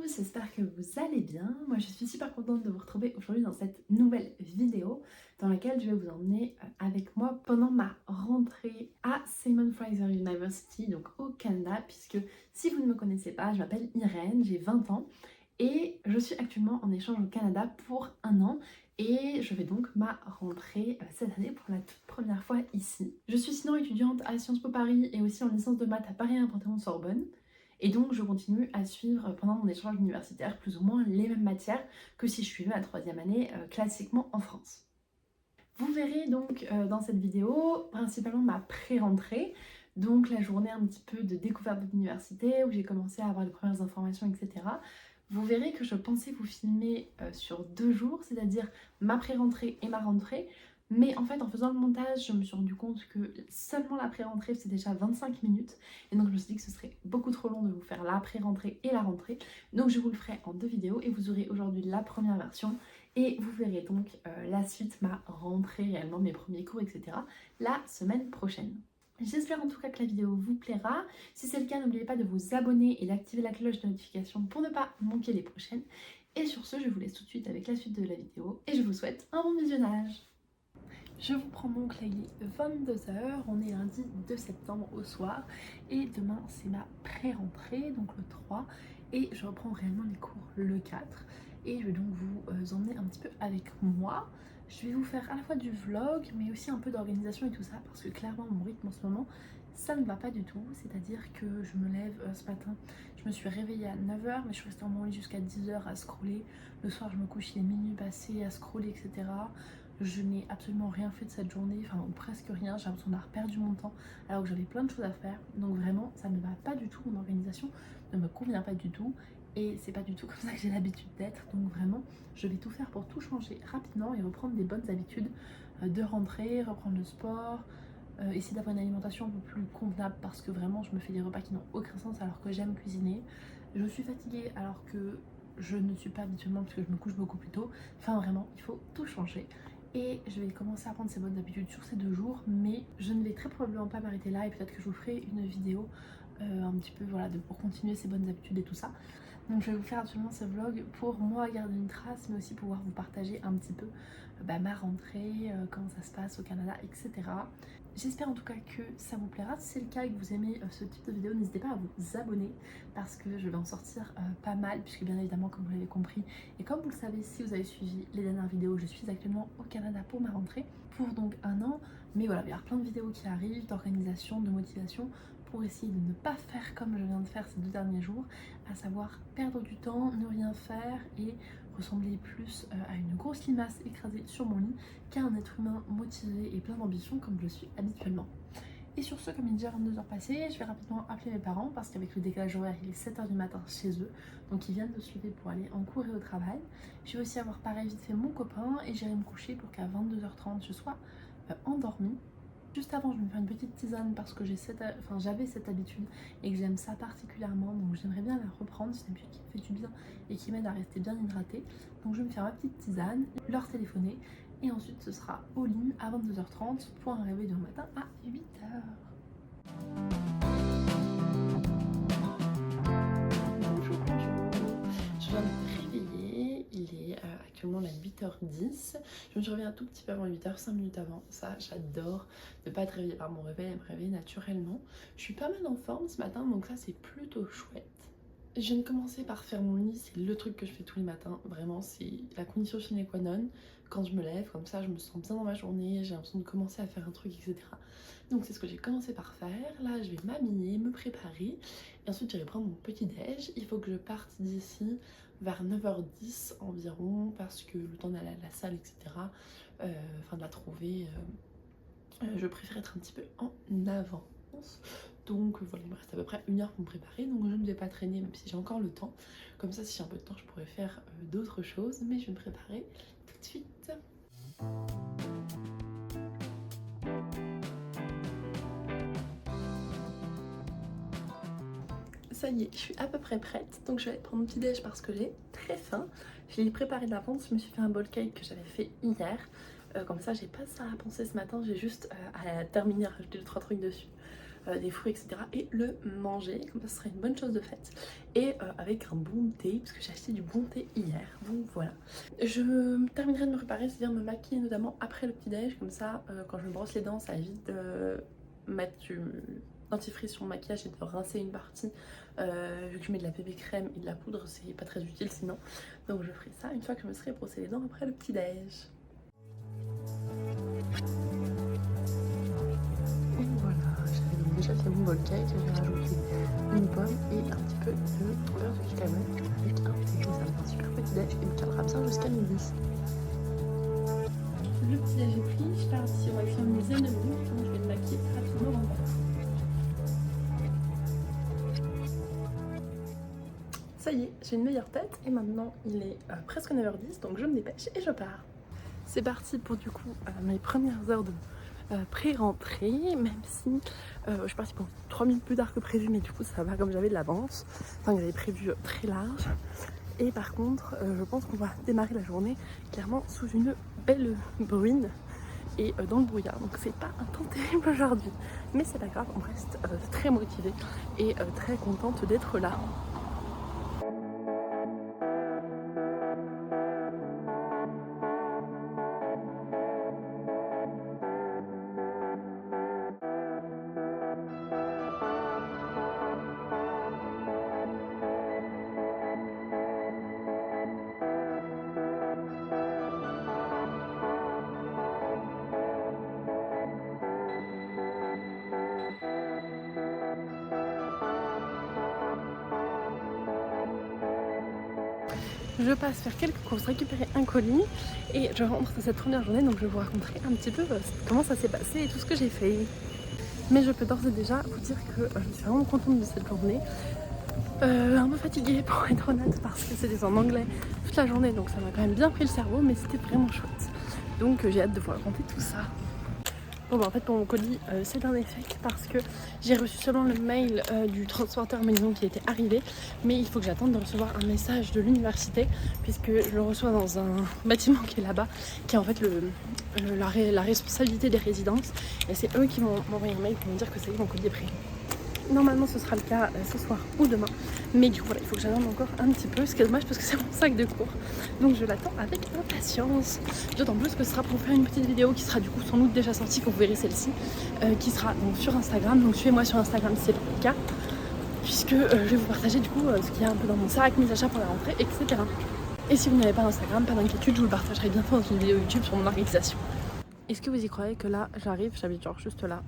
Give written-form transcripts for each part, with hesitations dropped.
tous, j'espère que vous allez bien. Moi je suis super contente de vous retrouver aujourd'hui dans cette nouvelle vidéo dans laquelle je vais vous emmener avec moi pendant ma rentrée à Simon Fraser University, donc au Canada, puisque si vous ne me connaissez pas, je m'appelle Irène, j'ai 20 ans et je suis actuellement en échange au Canada pour un an. Et je vais donc ma rentrée cette année pour la toute première fois ici. Je suis sinon étudiante à Sciences Po Paris et aussi en licence de maths à Paris Panthéon-Sorbonne. Et donc je continue à suivre pendant mon échange universitaire plus ou moins les mêmes matières que si je suivais ma troisième année classiquement en France. Vous verrez donc dans cette vidéo principalement ma pré-rentrée, donc la journée un petit peu de découverte de l'université où j'ai commencé à avoir les premières informations, etc. Vous verrez que je pensais vous filmer sur 2 jours, c'est-à-dire ma pré-rentrée et ma rentrée. Mais en fait, en faisant le montage, je me suis rendu compte que seulement la pré-rentrée, c'est déjà 25 minutes. Et donc, je me suis dit que ce serait beaucoup trop long de vous faire la pré-rentrée et la rentrée. Donc, je vous le ferai en 2 vidéos et vous aurez aujourd'hui la première version. Et vous verrez donc la suite, ma rentrée réellement, mes premiers cours, etc. la semaine prochaine. J'espère en tout cas que la vidéo vous plaira. Si c'est le cas, n'oubliez pas de vous abonner et d'activer la cloche de notification pour ne pas manquer les prochaines. Et sur ce, je vous laisse tout de suite avec la suite de la vidéo et je vous souhaite un bon visionnage. Je vous prends donc là, il est 22 h, on est lundi 2 septembre au soir et demain c'est ma pré-rentrée, donc le 3, et je reprends réellement les cours le 4 et je vais donc vous emmener un petit peu avec moi. Je vais vous faire à la fois du vlog mais aussi un peu d'organisation et tout ça parce que clairement mon rythme en ce moment ça ne va pas du tout, c'est-à-dire que je me lève ce matin, je me suis réveillée à 9 h mais je suis restée en mon lit jusqu'à 10 h à scroller, le soir je me couche, il est minuit passé à scroller, etc. Je n'ai absolument rien fait de cette journée, enfin ou presque rien, j'ai l'impression d'avoir perdu mon temps alors que j'avais plein de choses à faire. Donc vraiment ça ne va pas du tout, mon organisation ne me convient pas du tout et c'est pas du tout comme ça que j'ai l'habitude d'être. Donc vraiment je vais tout faire pour tout changer rapidement et reprendre des bonnes habitudes de rentrée, reprendre le sport, essayer d'avoir une alimentation un peu plus convenable parce que vraiment je me fais des repas qui n'ont aucun sens alors que j'aime cuisiner. Je suis fatiguée alors que je ne suis pas habituellement parce que je me couche beaucoup plus tôt. Enfin vraiment il faut tout changer. Et je vais commencer à prendre ces bonnes habitudes sur ces 2 jours, mais je ne vais très probablement pas m'arrêter là et peut-être que je vous ferai une vidéo un petit peu voilà, pour continuer ces bonnes habitudes et tout ça. Donc je vais vous faire absolument ce vlog pour moi garder une trace, mais aussi pouvoir vous partager un petit peu ma rentrée, comment ça se passe au Canada, etc. J'espère en tout cas que ça vous plaira. Si c'est le cas et que vous aimez ce type de vidéo, n'hésitez pas à vous abonner parce que je vais en sortir pas mal, puisque bien évidemment, comme vous l'avez compris, et comme vous le savez si vous avez suivi les dernières vidéos, je suis actuellement au Canada pour ma rentrée, pour donc un an. Mais voilà, il y a plein de vidéos qui arrivent, d'organisation, de motivation, pour essayer de ne pas faire comme je viens de faire ces 2 derniers jours, à savoir perdre du temps, ne rien faire et ressembler plus à une grosse limace écrasée sur mon lit qu'à un être humain motivé et plein d'ambition comme je suis habituellement. Et sur ce, comme il est déjà 22 h passées, je vais rapidement appeler mes parents parce qu'avec le décalage horaire, il est 7 h du matin chez eux. Donc ils viennent de se lever pour aller en cours et au travail. Je vais aussi avoir pareil vite fait mon copain et j'irai me coucher pour qu'à 22 h 30 je sois endormie. Juste avant, je vais me faire une petite tisane parce que j'avais cette habitude et que j'aime ça particulièrement. Donc j'aimerais bien la reprendre. C'est une habitude qui me fait du bien et qui m'aide à rester bien hydratée. Donc je vais me faire ma petite tisane, leur téléphoner. Et ensuite ce sera au lit à 22 h 30 pour un réveil demain matin à 8 h. Bonjour, bonjour. Je viens de me réveiller, il est actuellement là 8 h 10. Je me suis réveillée un tout petit peu avant 8 h, 5 minutes avant. Ça, j'adore de pas être réveillée par mon réveil et me réveiller naturellement. Je suis pas mal en forme ce matin, donc ça c'est plutôt chouette. Je viens de commencer par faire mon lit, c'est le truc que je fais tous les matins, vraiment c'est la condition sine qua non. Quand je me lève, comme ça je me sens bien dans ma journée, j'ai l'impression de commencer à faire un truc, etc. Donc c'est ce que j'ai commencé par faire. Là je vais m'habiller, me préparer et ensuite j'irai prendre mon petit déj. Il faut que je parte d'ici vers 9 h 10 environ parce que le temps d'aller à la salle, etc. Enfin de la trouver, je préfère être un petit peu en avance. Donc voilà, il me reste à peu près 1 heure pour me préparer, donc je ne vais pas traîner même si j'ai encore le temps. Comme ça, si j'ai un peu de temps, je pourrais faire d'autres choses, mais je vais me préparer tout de suite. Ça y est, je suis à peu près prête, donc je vais prendre mon petit déj parce que j'ai très faim. Je l'ai préparé d'avance, je me suis fait un bowl cake que j'avais fait hier. Comme ça, j'ai pas ça à penser ce matin, j'ai juste à terminer à rajouter 2-3 trucs dessus. des fruits, etc. et le manger, comme ça ce serait une bonne chose de faite. Et avec un bon thé, parce que j'ai acheté du bon thé hier, donc voilà. Je terminerai de me préparer, c'est-à-dire me maquiller notamment après le petit-déj, comme ça quand je me brosse les dents, ça évite de mettre du dentifrice sur mon maquillage et de rincer une partie. Vu que je mets de la bébé crème et de la poudre, c'est pas très utile sinon. Donc je ferai ça une fois que je me serai brossé les dents après le petit-déj. Et voilà, j'avais donc déjà fait mon bowl cake, j'ai rajouté une pomme et un petit peu de beurre de cacahuète avec un thé. Ça me fait un super petit déj et me tiendra bien jusqu'à midi. Le petit déj est pris, je pars d'ici au maximum une dizaine de minutes, donc je vais me maquiller rapidement dans le bain. Ça y est, j'ai une meilleure tête et maintenant il est presque 9h10, donc je me dépêche et je pars. C'est parti pour du coup mes premières heures de pré-rentrée, même si je suis partie pour 3 minutes plus tard que prévu, mais du coup ça va comme j'avais de l'avance, enfin que j'avais prévu très large. Et par contre je pense qu'on va démarrer la journée clairement sous une belle bruine et dans le brouillard, donc c'est pas un temps terrible aujourd'hui, mais c'est pas grave, on reste très motivée et très contente d'être là. Je passe faire quelques courses, récupérer un colis et je rentre de cette première journée, donc je vais vous raconter un petit peu comment ça s'est passé et tout ce que j'ai fait. Mais je peux d'ores et déjà vous dire que je suis vraiment contente de cette journée. Un peu fatiguée pour être honnête parce que c'était en anglais toute la journée, donc ça m'a quand même bien pris le cerveau, mais c'était vraiment chouette. Donc j'ai hâte de vous raconter tout ça. Bon bah en fait pour mon colis c'est un échec parce que j'ai reçu seulement le mail du transporteur maison qui était arrivé, mais il faut que j'attende de recevoir un message de l'université puisque je le reçois dans un bâtiment qui est là-bas, qui est en fait la responsabilité des résidences, et c'est eux qui vont m'envoyer un mail pour me dire que ça y est, mon colis est prêt. Normalement ce sera le cas ce soir ou demain, mais du coup voilà, il faut que j'attende encore un petit peu, ce qui est dommage parce que c'est mon sac de cours, donc je l'attends avec impatience. D'autant plus que ce sera pour faire une petite vidéo qui sera du coup sans doute déjà sortie quand vous verrez celle-ci, qui sera donc sur Instagram, donc suivez-moi sur Instagram si c'est pas le cas, puisque je vais vous partager du coup ce qu'il y a un peu dans mon sac, mes achats pour la rentrée, etc. Et si vous n'avez pas d'Instagram, pas d'inquiétude, je vous le partagerai bientôt dans une vidéo YouTube sur mon organisation. Est-ce que vous y croyez que là j'arrive, j'habite genre juste là,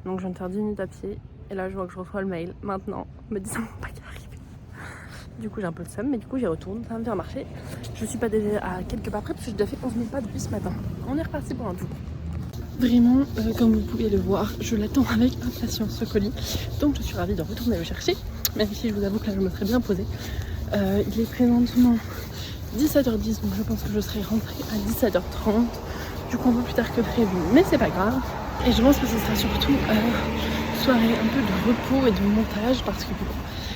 donc je viens de faire 10 minutes à pied. Et là je vois que je reçois le mail maintenant me disant pas qu'il est arrivé. Du coup j'ai un peu le seum, mais du coup j'y retourne, ça va me faire marcher. Je suis pas déjà à quelques pas près parce que j'ai déjà fait 11 000 pas depuis ce matin. On est reparti pour un tour. Vraiment, comme vous pouvez le voir, je l'attends avec impatience ce colis. Donc je suis ravie de retourner le chercher, même si je vous avoue que là je me serais bien posée. Il est présentement 17h10, donc je pense que je serai rentrée à 17h30. Du coup un peu plus tard que prévu, mais c'est pas grave. Et je pense que ce sera surtout soirée un peu de repos et de montage parce que du coup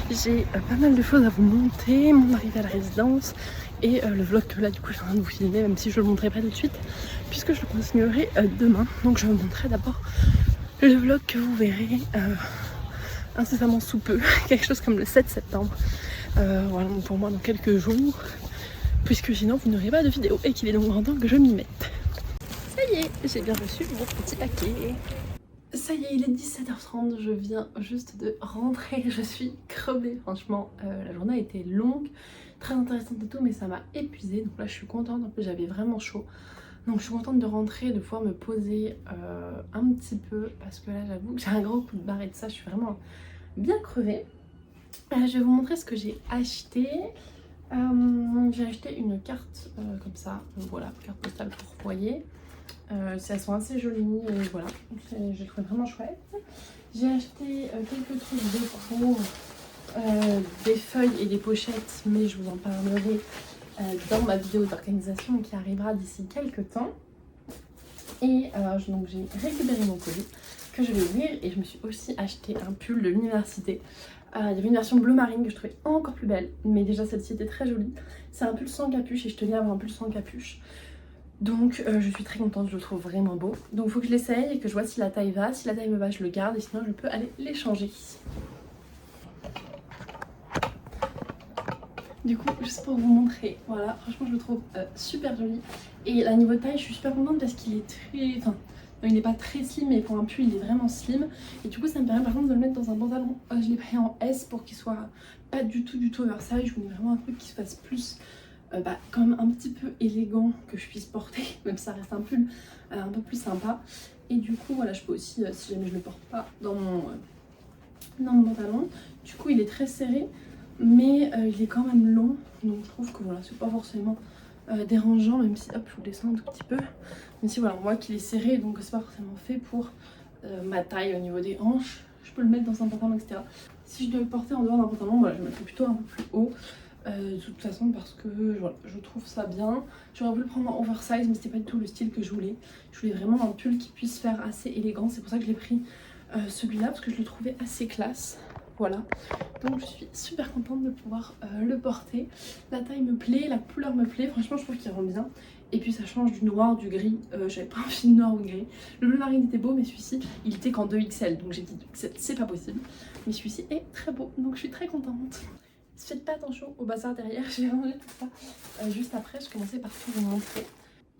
j'ai pas mal de choses à vous monter, mon arrivée à la résidence et le vlog que là du coup je suis en train de vous filmer, même si je le montrerai pas tout de suite puisque je le continuerai demain. Donc je vous montrerai d'abord le vlog que vous verrez incessamment sous peu, quelque chose comme le 7 septembre. Voilà, donc pour moi dans quelques jours, puisque sinon vous n'aurez pas de vidéo et qu'il est donc grand temps que je m'y mette. Ça y est, j'ai bien reçu mon petit paquet. Ça y est, il est 17h30, je viens juste de rentrer, je suis crevée, franchement, la journée a été longue, très intéressante et tout, mais ça m'a épuisée, donc là je suis contente, en plus j'avais vraiment chaud, donc je suis contente de rentrer, de pouvoir me poser un petit peu, parce que là j'avoue que j'ai un gros coup de barre et tout ça, je suis vraiment bien crevée. Je vais vous montrer ce que j'ai acheté. J'ai acheté une carte comme ça, voilà, carte postale pour foyer. Elles sont assez jolies et voilà, j'ai trouvé vraiment chouette. J'ai acheté quelques trucs déco, des feuilles et des pochettes, mais je vous en parlerai dans ma vidéo d'organisation qui arrivera d'ici quelques temps. Et donc j'ai récupéré mon colis que je vais ouvrir et je me suis aussi acheté un pull de l'université. Il y avait une version bleu marine que je trouvais encore plus belle, mais déjà celle-ci était très jolie. C'est un pull sans capuche et je tenais à avoir un pull sans capuche. Donc je suis très contente, je le trouve vraiment beau. Donc il faut que je l'essaye et que je vois si la taille va. Si la taille me va, je le garde et sinon je peux aller l'échanger. Du coup, juste pour vous montrer, voilà, franchement je le trouve super joli. Et là niveau taille, je suis super contente parce qu'il est très... Enfin, non, il n'est pas très slim, mais pour un pull, il est vraiment slim. Et du coup, ça me permet par contre de le mettre dans un pantalon. Je l'ai pris en S pour qu'il soit pas du tout oversize. Je voulais vraiment un truc qui se fasse plus, quand même un petit peu élégant, que je puisse porter, même si ça reste un pull un peu plus sympa. Et du coup, voilà, je peux aussi, si jamais je le porte pas dans mon pantalon. Du coup, il est très serré, mais il est quand même long. Donc je trouve que voilà, c'est pas forcément dérangeant, même si, hop, je vous descends un tout petit peu. Même si voilà, on voit qu'il est serré, donc c'est pas forcément fait pour ma taille au niveau des hanches. Je peux le mettre dans un pantalon, etc. Si je dois le porter en dehors d'un pantalon, voilà, je le mettrai plutôt un peu plus haut. De toute façon, parce que voilà, je trouve ça bien. J'aurais voulu le prendre en oversize, mais c'était pas du tout le style que je voulais. Je voulais vraiment un pull qui puisse faire assez élégant. C'est pour ça que je l'ai pris celui-là, parce que je le trouvais assez classe. Voilà, donc je suis super contente de pouvoir le porter. La taille me plaît, la couleur me plaît, franchement je trouve qu'il rend bien. Et puis ça change du noir, du gris, j'avais pas envie de noir ou de gris. Le bleu marine était beau, mais celui-ci il était qu'en 2XL, donc j'ai dit c'est pas possible. Mais celui-ci est très beau, donc je suis très contente. Faites pas attention au bazar derrière, j'ai rangé tout ça juste après. Je commençais par tout vous montrer.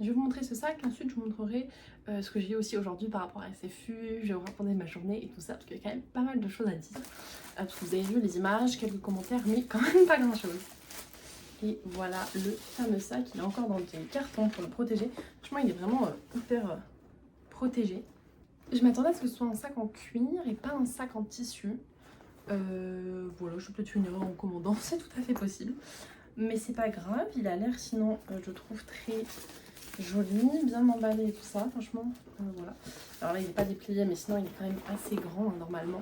Je vais vous montrer ce sac, ensuite je vous montrerai ce que j'ai aussi aujourd'hui par rapport à SFU. Je vais vous raconter ma journée et tout ça, parce qu'il y a quand même pas mal de choses à dire. Parce que vous avez vu les images, quelques commentaires, mais quand même pas grand chose. Et voilà le fameux sac, il est encore dans des cartons pour le protéger. Franchement il est vraiment hyper protégé. Je m'attendais à ce que ce soit un sac en cuir et pas un sac en tissu. Voilà, je peux peut-être une erreur en commandant, c'est tout à fait possible. Mais c'est pas grave, il a l'air sinon, je trouve très joli, bien emballé et tout ça, franchement, voilà. Alors là, il n'est pas déplié, mais sinon, il est quand même assez grand, hein, normalement.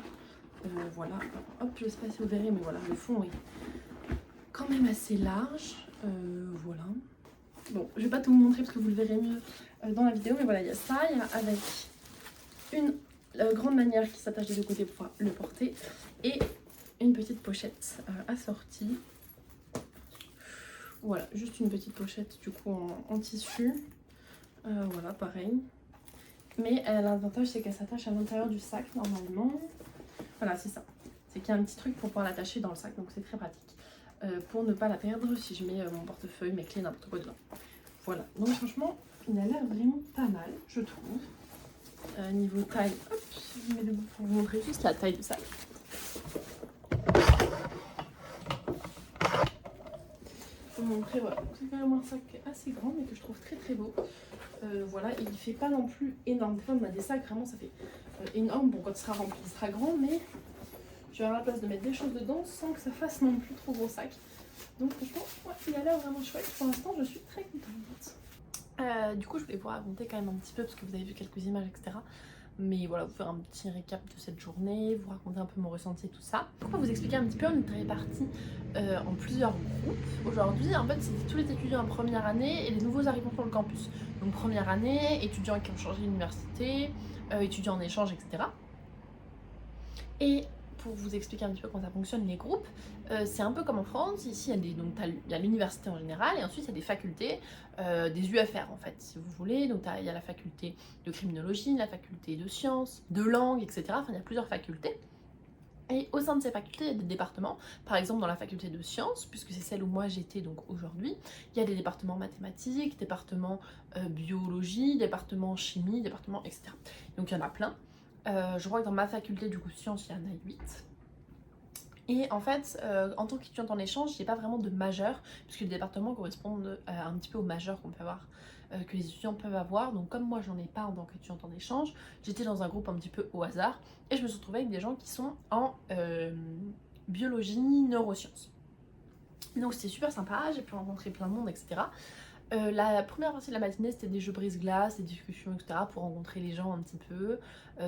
Voilà, hop, je sais pas si vous verrez, mais voilà, le fond est quand même assez large. Voilà. Bon, je vais pas tout vous montrer parce que vous le verrez mieux dans la vidéo, mais voilà, il y a ça, il y a avec une grande manière qui s'attache des deux côtés pour pouvoir le porter et une petite pochette assortie. Voilà, juste une petite pochette du coup en tissu. Voilà, pareil. Mais l'avantage c'est qu'elle s'attache à l'intérieur du sac normalement. Voilà, c'est ça. C'est qu'il y a un petit truc pour pouvoir l'attacher dans le sac, donc c'est très pratique. Pour ne pas la perdre si je mets mon portefeuille, mes clés, n'importe quoi dedans. Voilà, donc franchement, il a l'air vraiment pas mal, je trouve. Niveau taille, hop, je mets debout pour vous montrer juste la taille du sac. Pour vous montrer, voilà, c'est quand même un sac assez grand mais que je trouve très très beau. Voilà, et il fait pas non plus énorme. Des fois on a des sacs, vraiment ça fait énorme. Bon, quand il sera rempli, il sera grand, mais je vais avoir la place de mettre des choses dedans sans que ça fasse non plus trop gros sac. Donc franchement, ouais, il a l'air vraiment chouette. Pour l'instant, je suis très contente. Du coup, je voulais vous raconter quand même un petit peu, parce que vous avez vu quelques images, etc. Mais voilà, vous faire un petit récap de cette journée, vous raconter un peu mon ressenti et tout ça. Pour vous expliquer un petit peu, on est répartis en plusieurs groupes. Aujourd'hui, en fait, c'était tous les étudiants en première année et les nouveaux arrivants sur le campus. Donc première année, étudiants qui ont changé d'université, étudiants en échange, etc. Et pour vous expliquer un petit peu comment ça fonctionne les groupes, c'est un peu comme en France. Ici il y a l'université en général et ensuite il y a des facultés, des UFR en fait si vous voulez. Donc il y a la faculté de criminologie, la faculté de sciences, de langue, etc. Enfin il y a plusieurs facultés. Et au sein de ces facultés, il y a des départements. Par exemple, dans la faculté de sciences, puisque c'est celle où moi j'étais donc aujourd'hui, il y a des départements mathématiques, départements biologie, départements chimie, départements etc. Donc il y en a plein. Je crois que dans ma faculté du coup sciences, il y en a 8. Et en fait, en tant qu'étudiante en échange, il n'y a pas vraiment de majeur, puisque les départements correspondent un petit peu aux majeurs qu'on peut avoir, que les étudiants peuvent avoir. Donc comme moi j'en ai pas en tant qu'étudiante en échange, j'étais dans un groupe un petit peu au hasard, et je me suis retrouvée avec des gens qui sont en biologie, neurosciences. Donc c'était super sympa, j'ai pu rencontrer plein de monde, etc. La première partie de la matinée c'était des jeux brise-glace, des discussions etc pour rencontrer les gens un petit peu.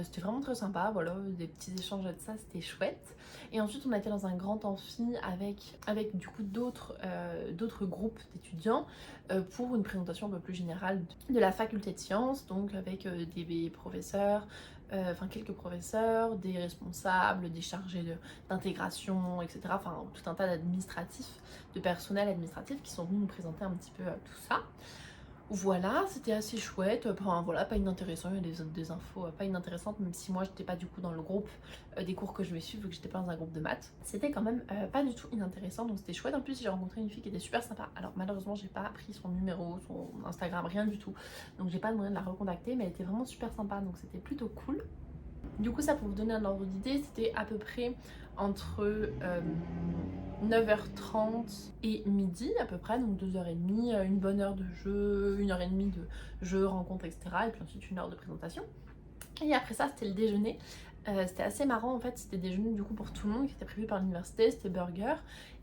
C'était vraiment très sympa, voilà, des petits échanges de ça, c'était chouette. Et ensuite on a été dans un grand amphi avec du coup d'autres groupes d'étudiants pour une présentation un peu plus générale de la faculté de sciences, donc avec des professeurs, enfin quelques professeurs, des responsables, des chargés d'intégration, etc. Enfin tout un tas d'administratifs, de personnel administratif qui sont venus nous présenter un petit peu tout ça. Voilà, c'était assez chouette, enfin voilà, pas inintéressant, il y a des infos pas inintéressantes, même si moi j'étais pas du coup dans le groupe des cours que je vais suivre, vu que j'étais pas dans un groupe de maths. C'était quand même pas du tout inintéressant, donc c'était chouette. En plus j'ai rencontré une fille qui était super sympa. Alors malheureusement j'ai pas pris son numéro, son Instagram, rien du tout, donc j'ai pas de moyen de la recontacter, mais elle était vraiment super sympa, donc c'était plutôt cool. Du coup, ça pour vous donner un ordre d'idée, c'était à peu près entre 9h30 et midi à peu près, donc 2h30, une bonne heure de jeu, 1h30 de jeu, rencontre, etc. Et puis ensuite 1 heure de présentation. Et après ça, c'était le déjeuner. C'était assez marrant en fait, c'était déjeuner du coup pour tout le monde qui était prévu par l'université, c'était burger.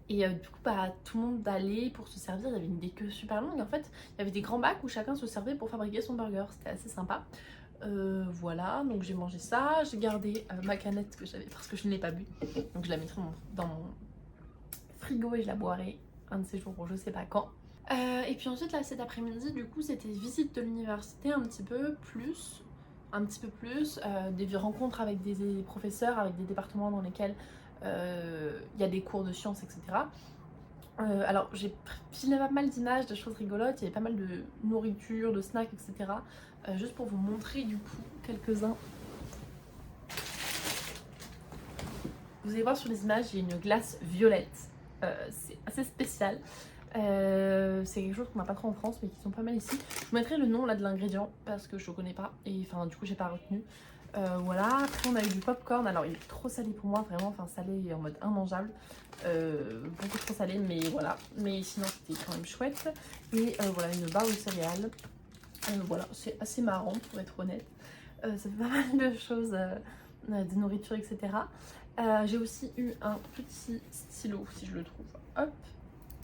Et du coup, bah, tout le monde allait pour se servir, il y avait des queues super longues. En fait, il y avait des grands bacs où chacun se servait pour fabriquer son burger, c'était assez sympa. Voilà, donc j'ai mangé ça, j'ai gardé ma canette que j'avais parce que je ne l'ai pas bu, donc je la mettrai dans mon frigo et je la boirai un de ces jours où je sais pas quand. Et puis ensuite là cet après-midi du coup c'était visite de l'université un petit peu plus, des rencontres avec des professeurs, avec des départements dans lesquels il y a des cours de sciences, etc. Alors j'ai filmé pas mal d'images, de choses rigolotes, il y avait pas mal de nourriture, de snacks, etc. Juste pour vous montrer du coup quelques-uns. Vous allez voir sur les images, j'ai une glace violette. C'est assez spécial. C'est quelque chose qu'on n'a pas trop en France mais qui sont pas mal ici. Je vous mettrai le nom là de l'ingrédient parce que je ne connais pas et enfin du coup j'ai pas retenu. Voilà, après on a eu du popcorn, alors il est trop salé pour moi vraiment, enfin salé en mode immangeable, beaucoup trop salé mais voilà, mais sinon c'était quand même chouette. Et voilà une barre de céréales, voilà c'est assez marrant pour être honnête, ça fait pas mal de choses, de nourriture etc. J'ai aussi eu un petit stylo si je le trouve, hop,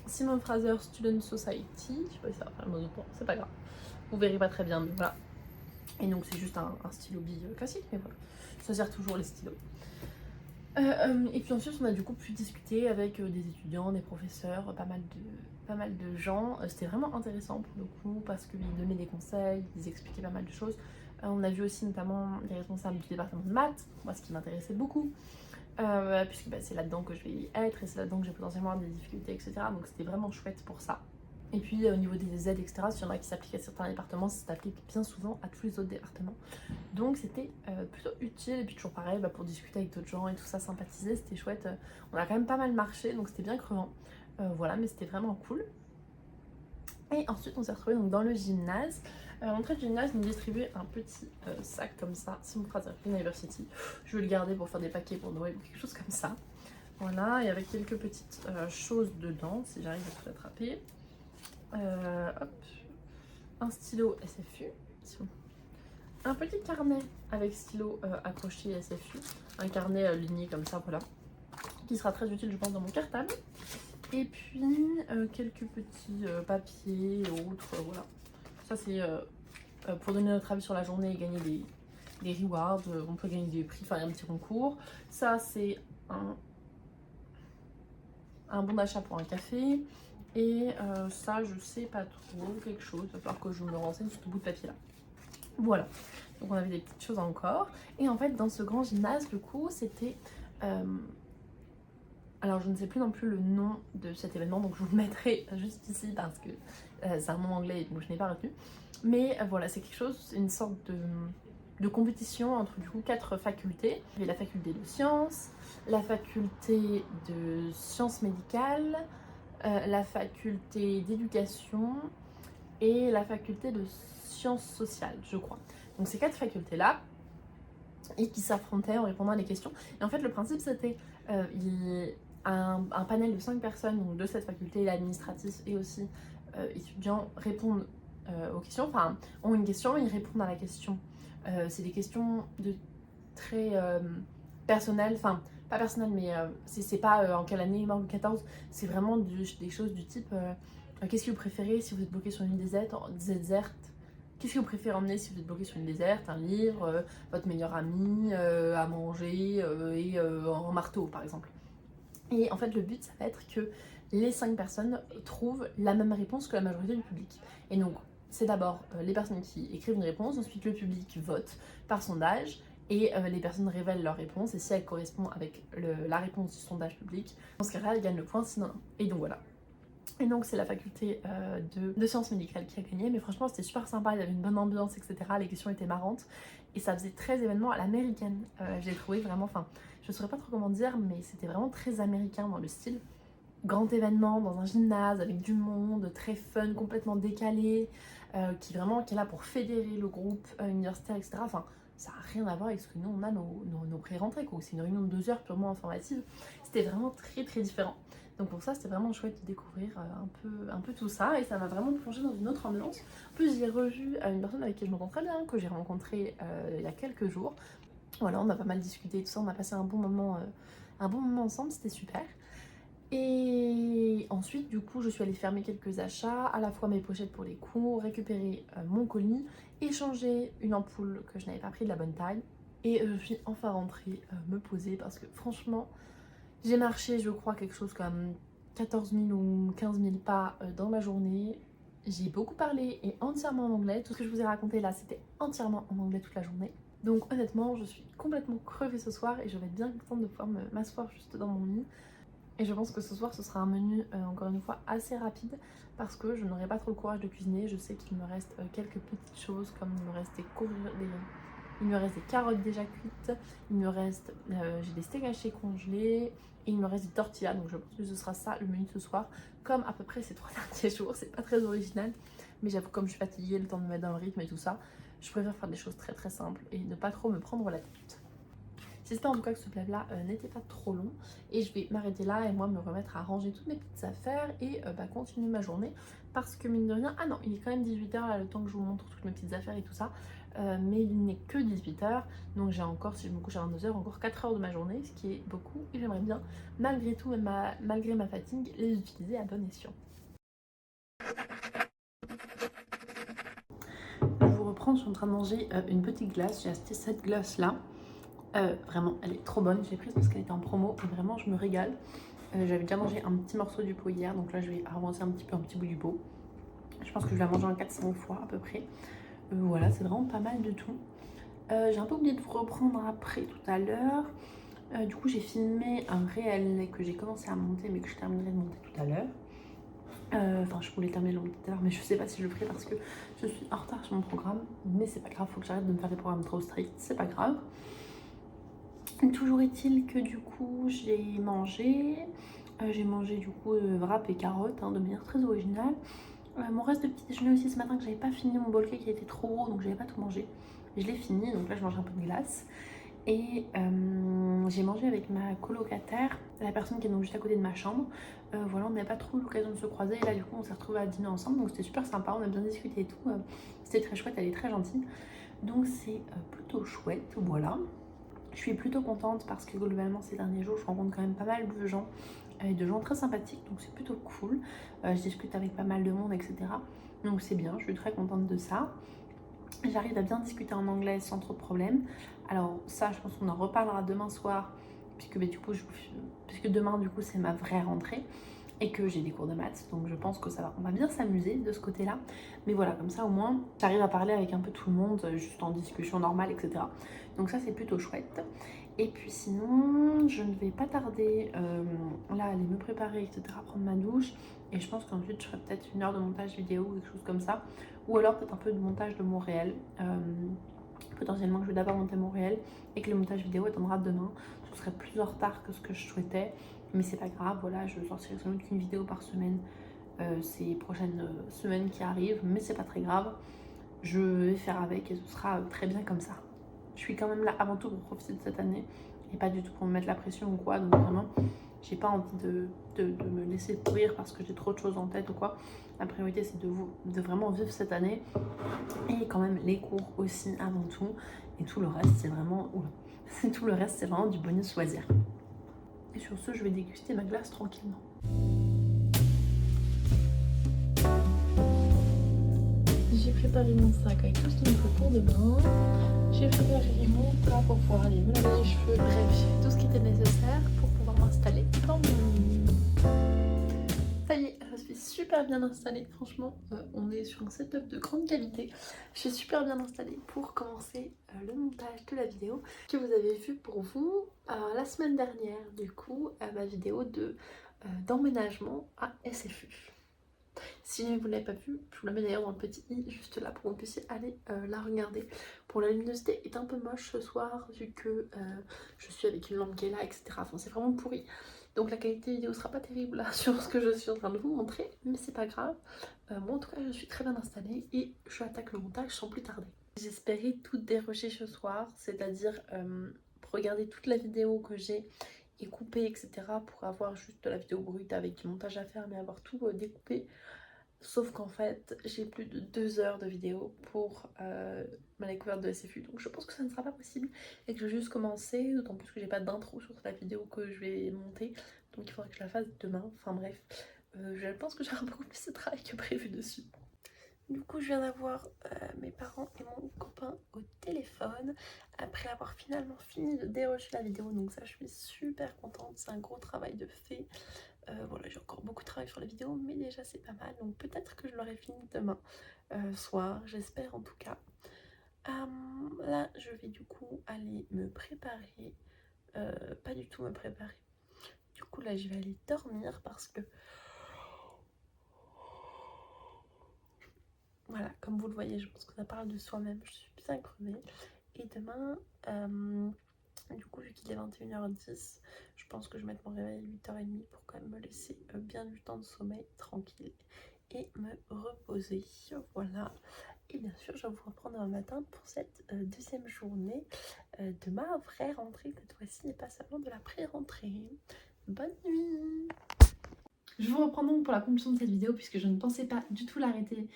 Simon Fraser Student Society, je sais pas si ça va faire le mot de temps, c'est pas grave, vous verrez pas très bien mais voilà. Et donc c'est juste un stylo bille classique, mais voilà, ça sert toujours les stylos. Et puis ensuite on a du coup pu discuter avec des étudiants, des professeurs, pas mal de gens. C'était vraiment intéressant pour le coup parce qu'ils donnaient des conseils, ils expliquaient pas mal de choses. On a vu aussi notamment les responsables du département de maths, moi ce qui m'intéressait beaucoup. Puisque bah, c'est là-dedans que je vais y être et c'est là-dedans que j'ai potentiellement des difficultés, etc. Donc c'était vraiment chouette pour ça. Et puis au niveau des aides, etc., s'il y en a qui s'appliquent à certains départements, ça s'applique bien souvent à tous les autres départements. Donc c'était plutôt utile, et puis toujours pareil, bah, pour discuter avec d'autres gens et tout ça, sympathiser, c'était chouette. On a quand même pas mal marché, donc c'était bien crevant. Voilà, mais c'était vraiment cool. Et ensuite on s'est retrouvés donc dans le gymnase. À l'entrée du gymnase, ils nous distribuaient un petit sac comme ça, Simon Fraser University. Je vais le garder pour faire des paquets pour Noël ou quelque chose comme ça. Voilà, et avec quelques petites choses dedans, si j'arrive à tout attraper. Hop, un stylo SFU, un petit carnet avec stylo accroché SFU, un carnet ligné comme ça, voilà, qui sera très utile je pense dans mon cartable. Et puis quelques petits papiers et autres, voilà. Ça c'est pour donner notre avis sur la journée et gagner des rewards, on peut gagner des prix, faire un petit concours. Ça c'est un bon d'achat pour un café. Et ça je sais pas trop, quelque chose, il va falloir que je me renseigne sur ce bout de papier là. Voilà, donc on avait des petites choses encore. Et en fait dans ce grand gymnase du coup c'était alors je ne sais plus non plus le nom de cet événement, donc je vous le mettrai juste ici parce que c'est un nom anglais donc je n'ai pas retenu. Mais voilà, c'est quelque chose, une sorte de compétition entre du coup 4 facultés. Il y avait la faculté de sciences, la faculté de sciences médicales, la faculté d'éducation et la faculté de sciences sociales, je crois. Donc ces 4 facultés-là, et qui s'affrontaient en répondant à des questions. Et en fait, le principe, c'était un panel de 5 personnes, donc de cette faculté, l'administratif et aussi étudiants, répondent aux questions, enfin, ont une question, ils répondent à la question. C'est des questions de très personnelles, enfin, pas personnelles, mais c'est pas en quelle année est mort Louis XIV, c'est vraiment des choses du type qu'est-ce que vous préférez si vous êtes bloqué sur une île déserte? Qu'est-ce que vous préférez emmener si vous êtes bloqué sur une déserte? Un livre, votre meilleur ami, à manger et un marteau par exemple. Et en fait le but ça va être que les 5 personnes trouvent la même réponse que la majorité du public. Et donc c'est d'abord les personnes qui écrivent une réponse, ensuite le public vote par sondage et les personnes révèlent leur réponse et si elle correspond avec la réponse du sondage public, dans ce cas-là elles gagnent le point, sinon non. Et donc voilà. Et donc c'est la faculté de sciences médicales qui a gagné, mais franchement c'était super sympa, il y avait une bonne ambiance, etc. Les questions étaient marrantes et ça faisait très événement à l'américaine. J'ai trouvé vraiment, enfin je saurais pas trop comment dire, mais c'était vraiment très américain dans le style. Grand événement dans un gymnase avec du monde, très fun, complètement décalé, qui vraiment qui est là pour fédérer le groupe universitaire, etc. Enfin ça n'a rien à voir avec ce que nous on a nos pré-rentrées quoi. C'est une réunion de 2 heures purement informative. C'était vraiment très très différent. Donc pour ça c'était vraiment chouette de découvrir un peu tout ça et ça m'a vraiment plongé dans une autre ambiance. En plus j'ai revu une personne avec qui je m'entends très bien, que j'ai rencontrée il y a quelques jours. Voilà, on a pas mal discuté et tout ça, on a passé un bon moment ensemble, c'était super. Et ensuite du coup je suis allée fermer quelques achats, à la fois mes pochettes pour les cours, récupérer mon colis, échanger une ampoule que je n'avais pas pris de la bonne taille. Et je suis enfin rentrée me poser parce que franchement j'ai marché, je crois, quelque chose comme 14 000 ou 15 000 pas dans ma journée. J'ai beaucoup parlé et entièrement en anglais. Tout ce que je vous ai raconté là, c'était entièrement en anglais toute la journée. Donc honnêtement, je suis complètement crevée ce soir et je vais être bien contente de pouvoir m'asseoir juste dans mon lit. Et je pense que ce soir, ce sera un menu, encore une fois, assez rapide parce que je n'aurai pas trop le courage de cuisiner. Je sais qu'il me reste quelques petites choses comme il me reste il me reste des carottes déjà cuites, il me reste, j'ai des steaks hachés congelés et il me reste des tortillas. Donc je pense que ce sera ça le menu de ce soir. Comme à peu près ces 3 derniers jours, c'est pas très original. Mais j'avoue, comme je suis fatiguée, le temps de me mettre dans le rythme et tout ça, je préfère faire des choses très très simples et ne pas trop me prendre la tête. J'espère en tout cas que ce vlog là n'était pas trop long et je vais m'arrêter là et moi me remettre à ranger toutes mes petites affaires et continuer ma journée parce que mine de rien, ah non il est quand même 18 h là le temps que je vous montre toutes mes petites affaires et tout ça, mais il n'est que 18 h donc j'ai encore, si je me couche à 22 h, encore 4 heures de ma journée, ce qui est beaucoup et j'aimerais bien malgré tout, malgré ma fatigue, les utiliser à bon escient. Je vous reprends, je suis en train de manger une petite glace, j'ai acheté cette glace là. Vraiment, elle est trop bonne. J'ai prise parce qu'elle était en promo et vraiment, je me régale. J'avais déjà mangé un petit morceau du pot hier, donc là, je vais avancer un petit bout du pot. Je pense que je vais la manger en 4-5 fois à peu près. Voilà, c'est vraiment pas mal de tout. J'ai un peu oublié de vous reprendre après tout à l'heure. Du coup, j'ai filmé un réel que j'ai commencé à monter, mais que je terminerai de monter tout à l'heure. Enfin, je voulais terminer le monter tout à l'heure, mais je sais pas si je le ferai parce que je suis en retard sur mon programme. Mais c'est pas grave, faut que j'arrête de me faire des programmes trop stricts, c'est pas grave. Toujours est-il que du coup j'ai mangé du coup wrap et carottes de manière très originale. Mon reste de petit déjeuner aussi ce matin que j'avais pas fini, mon bol cake qui était trop gros donc j'avais pas tout mangé. Je l'ai fini donc là je mange un peu de glace. Et j'ai mangé avec ma colocataire, la personne qui est donc juste à côté de ma chambre. Voilà, on n'avait pas trop l'occasion de se croiser et là du coup on s'est retrouvés à dîner ensemble donc c'était super sympa, on a bien discuté et tout. C'était très chouette, elle est très gentille. Donc c'est plutôt chouette, voilà. Je suis plutôt contente parce que globalement ces derniers jours je rencontre quand même pas mal de gens et de gens très sympathiques donc c'est plutôt cool. Je discute avec pas mal de monde etc. Donc c'est bien, je suis très contente de ça. J'arrive à bien discuter en anglais sans trop de problèmes. Alors ça je pense qu'on en reparlera demain soir puisque, puisque demain du coup c'est ma vraie rentrée et que j'ai des cours de maths donc je pense que on va bien s'amuser de ce côté là, mais voilà, comme ça au moins j'arrive à parler avec un peu tout le monde juste en discussion normale etc. Donc ça c'est plutôt chouette. Et puis sinon je ne vais pas tarder là à aller me préparer etc, prendre ma douche et je pense qu'ensuite je ferai peut-être 1 heure de montage vidéo ou quelque chose comme ça, ou alors peut-être un peu de montage de mon réel. Potentiellement que je vais d'abord monter mon réel et que le montage vidéo attendra demain. Ce serait plus en retard que ce que je souhaitais, mais c'est pas grave, voilà, je sortirai sans doute une vidéo par semaine ces prochaines semaines qui arrivent, mais c'est pas très grave, je vais faire avec et ce sera très bien comme ça. Je suis quand même là avant tout pour profiter de cette année et pas du tout pour me mettre la pression ou quoi, donc vraiment j'ai pas envie de me laisser pourrir parce que j'ai trop de choses en tête ou quoi. La priorité c'est de vraiment vivre cette année et quand même les cours aussi avant tout, et tout le reste c'est vraiment tout le reste c'est vraiment du bonus loisir. Et sur ce je vais déguster ma glace tranquillement. J'ai préparé mon sac avec tout ce qu'il me faut pour demain. J'ai préparé mon plat pour pouvoir aller me laver les cheveux. Bref, tout ce qui était nécessaire pour pouvoir m'installer dans mon lit. Ça y est, je suis super bien installée. Franchement, on est sur un setup de grande qualité. Je suis super bien installée pour commencer le montage de la vidéo que vous avez vue pour vous la semaine dernière. Du coup, ma vidéo d'emménagement à SFU. Si jamais vous ne l'avez pas vue, je vous la mets d'ailleurs dans le petit i juste là pour que vous puissiez aller la regarder. Bon, la luminosité est un peu moche ce soir vu que je suis avec une lampe qui est là, etc. Enfin, c'est vraiment pourri. Donc la qualité vidéo sera pas terrible là sur ce que je suis en train de vous montrer, mais c'est pas grave. Moi en tout cas je suis très bien installée et je attaque le montage sans plus tarder. J'espérais tout dérocher ce soir, c'est-à-dire regarder toute la vidéo que j'ai et couper, etc. pour avoir juste la vidéo brute avec du montage à faire, mais avoir tout découpé. Sauf qu'en fait, j'ai plus de 2 heures de vidéo pour ma découverte de SFU, donc je pense que ça ne sera pas possible et que je vais juste commencer, d'autant plus que j'ai pas d'intro sur la vidéo que je vais monter, donc il faudra que je la fasse demain. Enfin bref, je pense que j'aurai beaucoup plus de travail que prévu dessus. Du coup, je viens d'avoir mes parents et mon copain au téléphone après avoir finalement fini de dérocher la vidéo. Donc ça, je suis super contente. C'est un gros travail de fait. Voilà, j'ai encore beaucoup de travail sur la vidéo, mais déjà c'est pas mal. Donc peut-être que je l'aurai fini demain soir, j'espère en tout cas. Là, je vais du coup aller me préparer. Pas du tout me préparer. Du coup, là, je vais aller dormir parce que... Voilà, comme vous le voyez, je pense que ça parle de soi-même. Je suis bien crevée. Et demain, du coup, vu qu'il est 21h10, je pense que je vais mettre mon réveil à 8h30 pour quand même me laisser bien du temps de sommeil tranquille et me reposer. Voilà. Et bien sûr, je vais vous reprendre demain matin pour cette deuxième journée de ma vraie rentrée cette fois-ci et pas seulement de la pré-rentrée. Bonne nuit! Je vous reprends donc pour la conclusion de cette vidéo puisque je ne pensais pas du tout l'arrêter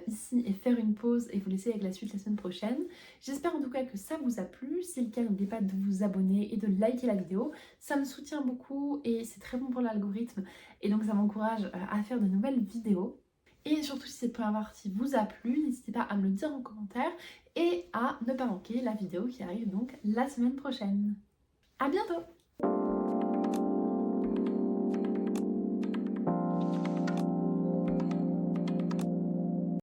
ici et faire une pause et vous laisser avec la suite la semaine prochaine. J'espère en tout cas que ça vous a plu. Si c'est le cas, n'oubliez pas de vous abonner et de liker la vidéo. Ça me soutient beaucoup et c'est très bon pour l'algorithme et donc ça m'encourage à faire de nouvelles vidéos. Et surtout si cette première partie vous a plu, n'hésitez pas à me le dire en commentaire et à ne pas manquer la vidéo qui arrive donc la semaine prochaine. À bientôt!